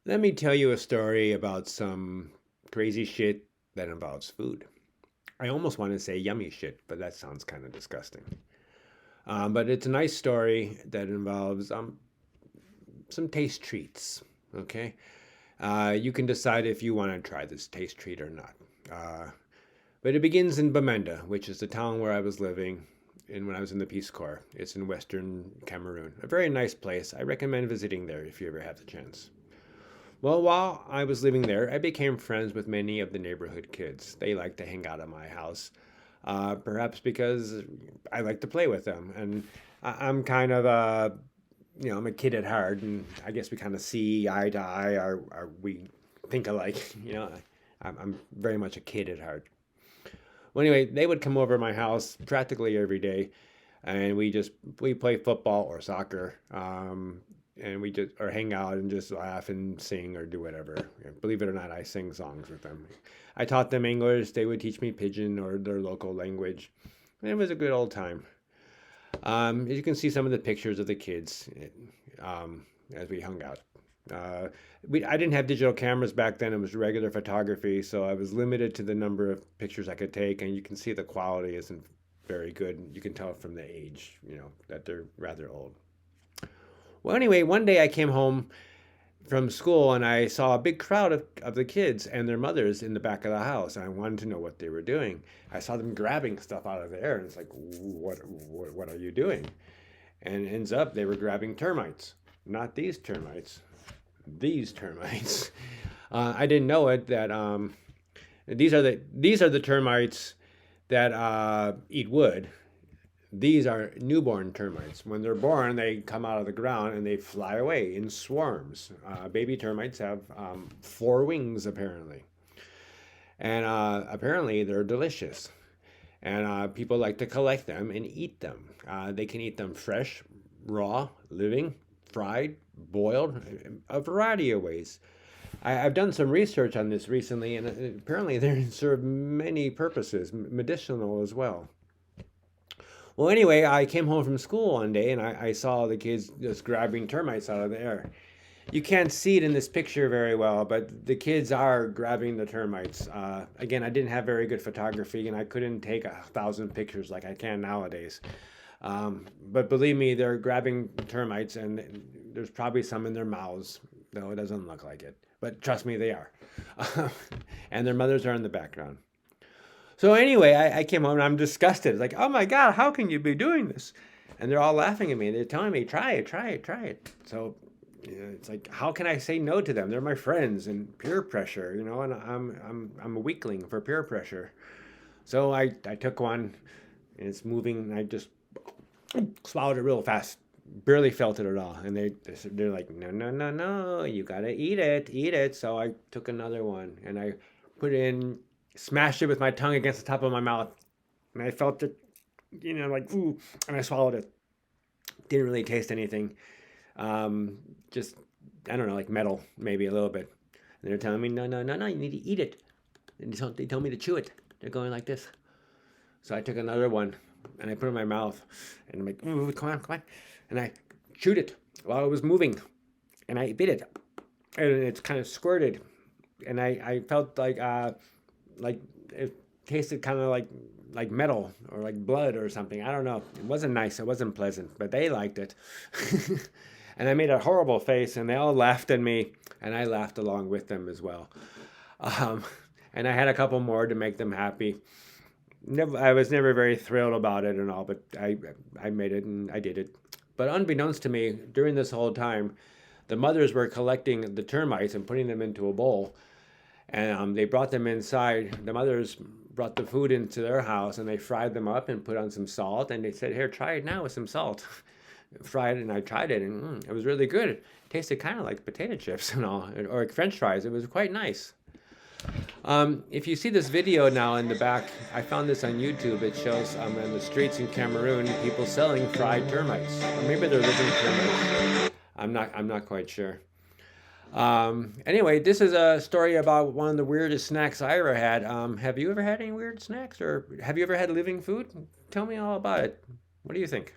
Let me tell you a story about some crazy shit that involves food. I almost want to say yummy shit, but that sounds kind of disgusting. But it's a nice story that involves some taste treats. Okay, you can decide if you want to try this taste treat or not. Uh, but it begins in Bamenda, which is the town where I was living when I was in the Peace Corps. It's in western Cameroon. A very nice place. I recommend visiting there if you ever have the chance. Well, while I was living there, I became friends with many of the neighborhood kids. They like to hang out at my house, perhaps because I like to play with them. And I'm kind of I'm a kid at heart, and I guess we kind of see eye to eye, or we think alike. I'm very much a kid at heart. Well, anyway, they would come over to my house practically every day, and we play football or soccer, and we just or hang out and just laugh and sing or do whatever. Believe it or not, I sing songs with them. I taught them English. They would teach me Pidgin or their local language. And it was a good old time. As you can see some of the pictures of the kids as we hung out. Uh, I didn't have digital cameras back then. It was regular photography, so I was limited to the number of pictures I could take, and you can see the quality isn't very good. You can tell from the age, that they're rather old. Well, anyway, one day I came home from school and I saw a big crowd of the kids and their mothers in the back of the house. And I wanted to know what they were doing. I saw them grabbing stuff out of the air, and it's like, what are you doing? And it ends up they were grabbing termites. Not these termites. I didn't know it that these are the termites that eat wood. These are newborn termites. When they're born, they come out of the ground and they fly away in swarms. Baby termites have four wings, apparently. And apparently, they're delicious. And people like to collect them and eat them. They can eat them fresh, raw, living, fried, boiled, a variety of ways. I've done some research on this recently, and apparently they serve many purposes, medicinal as well. Well, anyway, I came home from school one day and I saw the kids just grabbing termites out of the air. You can't see it in this picture very well, but the kids are grabbing the termites. Again, I didn't have very good photography and I couldn't take 1,000 pictures like I can nowadays. But believe me, they're grabbing termites and there's probably some in their mouths, though it doesn't look like it. But trust me, they are. And their mothers are in the background. So anyway, I came home and I'm disgusted. It's like, oh my God, how can you be doing this? And they're all laughing at me. They're telling me, try it, try it, try it. So it's like, how can I say no to them? They're my friends and peer pressure, and I'm a weakling for peer pressure. So I took one and it's moving and I just swallowed it real fast. Barely felt it at all. And they're like, no, no, no, no, you gotta eat it, eat it. So I took another one and I put it in, smashed it with my tongue against the top of my mouth. And I felt it, like, ooh, and I swallowed it. Didn't really taste anything. Just, I don't know, like metal, maybe a little bit. And they're telling me, no, no, no, no, you need to eat it. And they told me to chew it. They're going like this. So I took another one and I put it in my mouth. And I'm like, ooh, come on, come on. And I chewed it while it was moving. And I bit it. And it's kind of squirted. And I felt like it tasted kind of like metal or like blood or something. I don't know. It wasn't nice. It wasn't pleasant, but they liked it. And I made a horrible face, and they all laughed at me, and I laughed along with them as well. Um, and I had a couple more to make them happy. I was never very thrilled about it and all, but I made it and I did it. But unbeknownst to me, during this whole time, the mothers were collecting the termites and putting them into a bowl, and they brought them inside. The mothers brought the food into their house and they fried them up and put on some salt. And they said, here, try it now with some salt. Fried it, and I tried it, and it was really good. It tasted kind of like potato chips and all, or like French fries. It was quite nice. If you see this video now in the back, I found this on YouTube. It shows in the streets in Cameroon people selling fried termites. Or maybe they're living termites. I'm not quite sure. Anyway, this is a story about one of the weirdest snacks I ever had. Have you ever had any weird snacks, or have you ever had living food? Tell me all about it. What do you think?